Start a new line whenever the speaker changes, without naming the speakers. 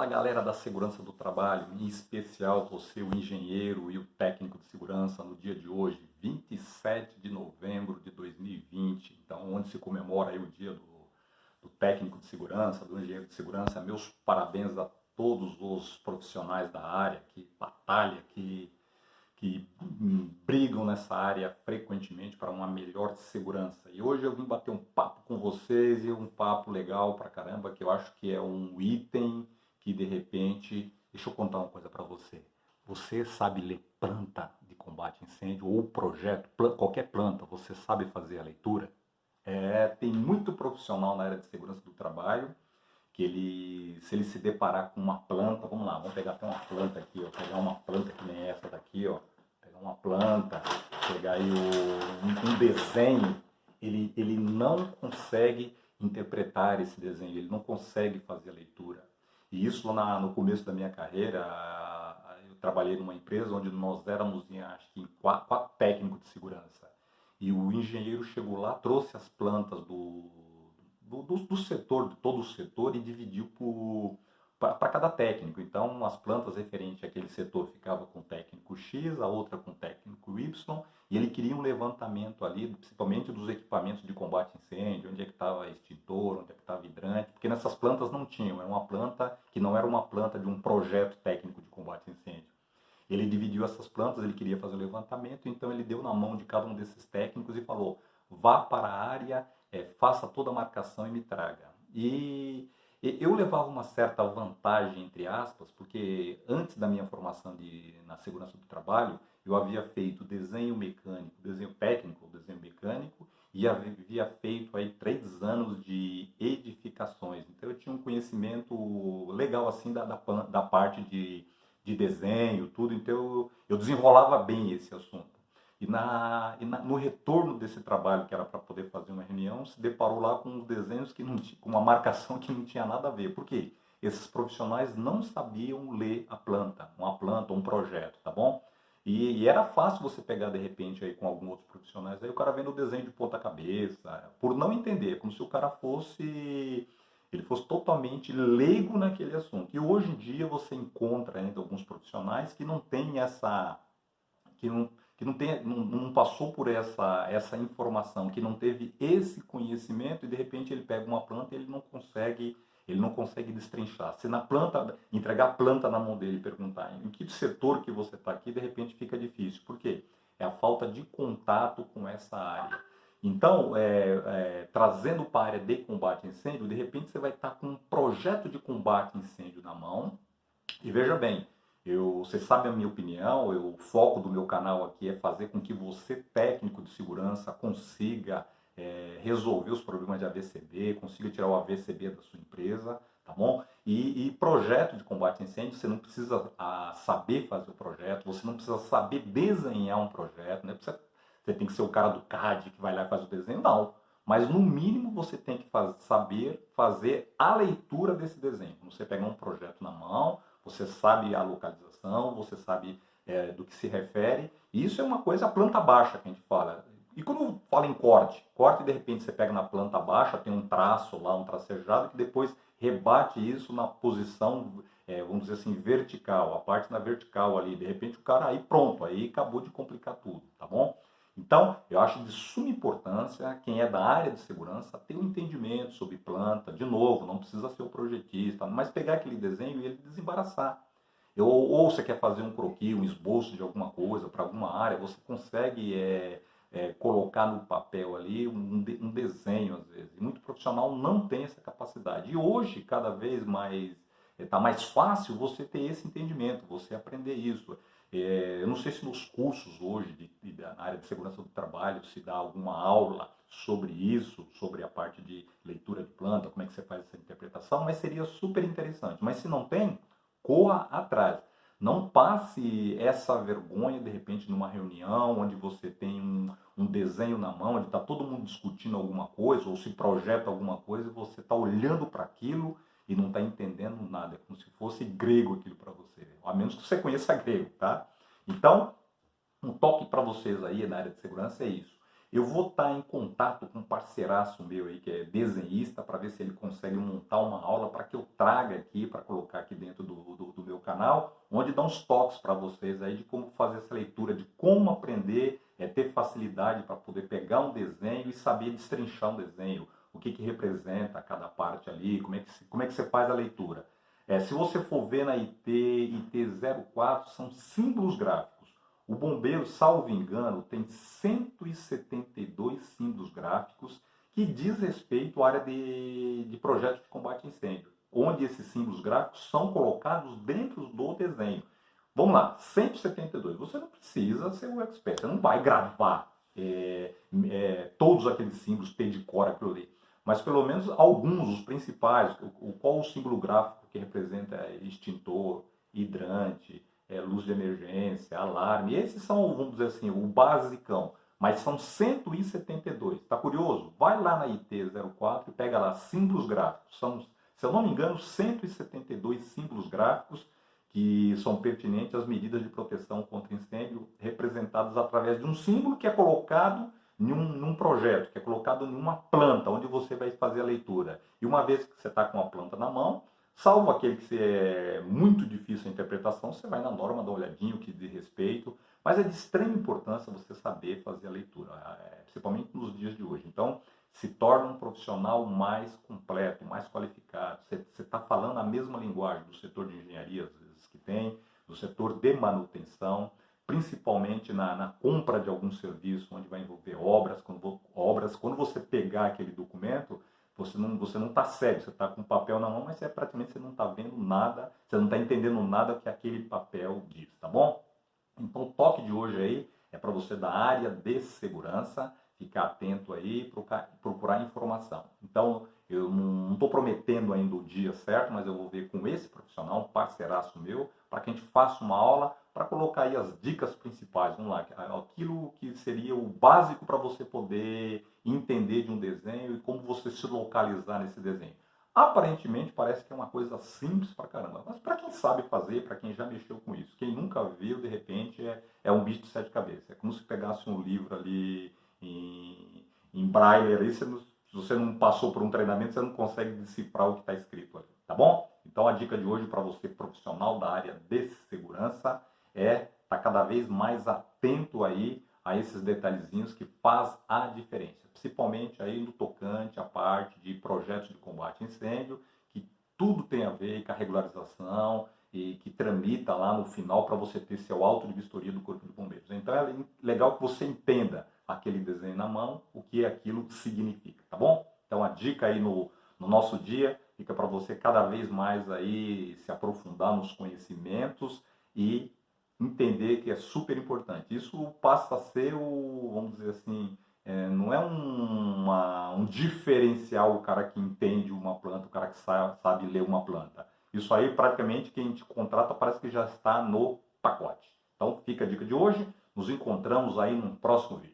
Fala galera da segurança do trabalho, em especial você, o engenheiro e o técnico de segurança, no dia de hoje, 27 de novembro de 2020, então onde se comemora aí o dia do técnico de segurança, do engenheiro de segurança. Meus parabéns a todos os profissionais da área que batalham, que brigam nessa área frequentemente para uma melhor segurança. E hoje eu vim bater um papo com vocês, e um papo legal pra caramba, que eu acho que é um item que de repente, deixa eu contar uma coisa para você. Você sabe ler planta de combate a incêndio ou projeto, qualquer planta, você sabe fazer a leitura? Tem muito profissional na área de segurança do trabalho que se ele se deparar com uma planta, vamos lá, vamos pegar até uma planta aqui, ó, pegar uma planta que nem essa daqui, ó, pegar uma planta, pegar aí um desenho, ele não consegue interpretar esse desenho, ele não consegue fazer a leitura. E isso lá no começo da minha carreira, eu trabalhei numa empresa onde nós éramos, acho que, quatro técnicos de segurança. E o engenheiro chegou lá, trouxe as plantas do setor, de todo o setor, e dividiu para cada técnico. Então, as plantas referentes àquele setor ficavam com o técnico X, a outra com o técnico Y, e ele queria um levantamento ali, principalmente dos equipamentos de combate a incêndio, onde é que estava extintor, onde é que estava hidrante, porque nessas plantas não tinham, era uma planta que não era uma planta de um projeto técnico de combate a incêndio. Ele dividiu essas plantas, ele queria fazer o levantamento, então ele deu na mão de cada um desses técnicos e falou: vá para a área, faça toda a marcação e me traga. E eu levava uma certa vantagem, entre aspas, porque antes da minha formação na segurança do trabalho, eu havia feito desenho mecânico, desenho técnico, desenho mecânico, e havia feito aí 3 anos de edificações. Então eu tinha um conhecimento legal assim da parte de desenho, tudo, então eu desenrolava bem esse assunto. No retorno desse trabalho, que era para poder fazer uma reunião, se deparou lá com uns desenhos que não tinha, com uma marcação que não tinha nada a ver. Por quê? Esses profissionais não sabiam ler a planta, uma planta, um projeto, tá bom? E era fácil você pegar de repente aí com alguns outros profissionais, aí o cara vendo o desenho de ponta cabeça, por não entender, como se o cara ele fosse totalmente leigo naquele assunto. E hoje em dia você encontra ainda alguns profissionais que não têm essa, que não, tem, não passou por essa informação, que não teve esse conhecimento, e de repente ele pega uma planta e ele não consegue destrinchar. Se na planta, entregar a planta na mão dele e perguntar em que setor que você está aqui, de repente fica difícil. Por quê? É a falta de contato com essa área. Então, trazendo para a área de combate a incêndio, de repente você vai estar com um projeto de combate a incêndio na mão, e veja bem, você sabe a minha opinião, o foco do meu canal aqui é fazer com que você, técnico de segurança, consiga resolver os problemas de AVCB, consiga tirar o AVCB da sua empresa, tá bom? E projeto de combate a incêndio, você não precisa saber fazer o projeto, você não precisa saber desenhar um projeto, né? Você tem que ser o cara do CAD que vai lá e faz o desenho, não. Mas no mínimo você tem que saber fazer a leitura desse desenho. Quando você pegar um projeto na mão, você sabe a localização, você sabe do que se refere. E isso é uma coisa, a planta baixa que a gente fala. E quando fala em corte de repente você pega na planta baixa, tem um traço lá, um tracejado, que depois rebate isso na posição, vamos dizer assim, vertical, a parte na vertical ali. De repente o cara aí pronto, aí acabou de complicar tudo, tá bom? Então, eu acho de suma importância quem é da área de segurança ter um entendimento sobre planta. De novo, não precisa ser o projetista, mas pegar aquele desenho e ele desembaraçar. Ou você quer fazer um croquis, um esboço de alguma coisa para alguma área, você consegue colocar no papel ali um desenho, às vezes. E muito profissional não tem essa capacidade. E hoje, cada vez mais, está mais fácil você ter esse entendimento, você aprender isso. Eu não sei se nos cursos hoje na área de segurança do trabalho se dá alguma aula sobre isso, sobre a parte de leitura de planta, como é que você faz essa interpretação, mas seria super interessante. Mas se não tem, corra atrás. Não passe essa vergonha, de repente, numa reunião onde você tem um desenho na mão, onde está todo mundo discutindo alguma coisa, ou se projeta alguma coisa, e você está olhando para aquilo e não está entendendo nada. É como se fosse grego aquilo para você, a menos que você conheça grego, tá? Então, um toque para vocês aí na área de segurança é isso. Eu vou estar em contato com um parceiraço meu aí, que é desenhista, para ver se ele consegue montar uma aula para que eu traga aqui, para colocar aqui dentro canal, onde dá uns toques para vocês aí de como fazer essa leitura, de como aprender, ter facilidade para poder pegar um desenho e saber destrinchar um desenho, o que representa cada parte ali, como é que você faz a leitura. Se você for ver na IT04, são símbolos gráficos. O bombeiro, salvo engano, tem 172 símbolos gráficos que diz respeito à área de projetos de combate a incêndio, onde esses símbolos gráficos são colocados dentro do desenho. Vamos lá, 172. Você não precisa ser um expert, você não vai gravar todos aqueles símbolos, ter de cor aquilo ali. Mas pelo menos alguns, os principais, qual o símbolo gráfico que representa extintor, hidrante, luz de emergência, alarme. Esses são, vamos dizer assim, o basicão. Mas são 172. Está curioso? Vai lá na IT04 e pega lá símbolos gráficos. São, se eu não me engano, 172 símbolos gráficos que são pertinentes às medidas de proteção contra incêndio, representados através de um símbolo que é colocado num projeto, que é colocado em uma planta, onde você vai fazer a leitura. E uma vez que você está com a planta na mão, salvo aquele que é muito difícil a interpretação, você vai na norma, dá uma olhadinha, o que diz respeito, mas é de extrema importância você saber fazer a leitura, principalmente nos dias de hoje. Então, se torna um profissional mais completo, mais qualificado. Você está falando a mesma linguagem do setor de engenharia, às vezes, que tem, do setor de manutenção, principalmente na compra de algum serviço, onde vai envolver obras. Quando você pegar aquele documento, você não está cego, você está com o papel na mão, mas praticamente você não está vendo nada, você não está entendendo nada que aquele papel diz, tá bom? Então o toque de hoje aí é para você da área de segurança, ficar atento aí, procurar informação. Então, eu não estou prometendo ainda o dia certo, mas eu vou ver com esse profissional, um parceiraço meu, para que a gente faça uma aula para colocar aí as dicas principais. Vamos lá, aquilo que seria o básico para você poder entender de um desenho e como você se localizar nesse desenho. Aparentemente parece que é uma coisa simples pra caramba, mas para quem sabe fazer, para quem já mexeu com isso, quem nunca viu, de repente é um bicho de sete cabeças. É como se pegasse um livro ali em braille, ali, se você não passou por um treinamento, você não consegue decifrar o que está escrito ali, tá bom? Então a dica de hoje para você profissional da área de segurança é estar cada vez mais atento aí a esses detalhezinhos que faz a diferença, principalmente aí no tocante à parte de projetos de combate a incêndio, que tudo tem a ver com a regularização e que tramita lá no final para você ter seu auto de vistoria do Corpo de Bombeiros. Então é legal que você entenda aquele desenho na mão, o que aquilo significa, tá bom? Então a dica aí no nosso dia fica para você cada vez mais aí se aprofundar nos conhecimentos e entender que é super importante. Isso passa a ser vamos dizer assim, não é um diferencial o cara que entende uma planta, o cara que sabe ler uma planta. Isso aí praticamente quem te contrata parece que já está no pacote. Então fica a dica de hoje, nos encontramos aí num próximo vídeo.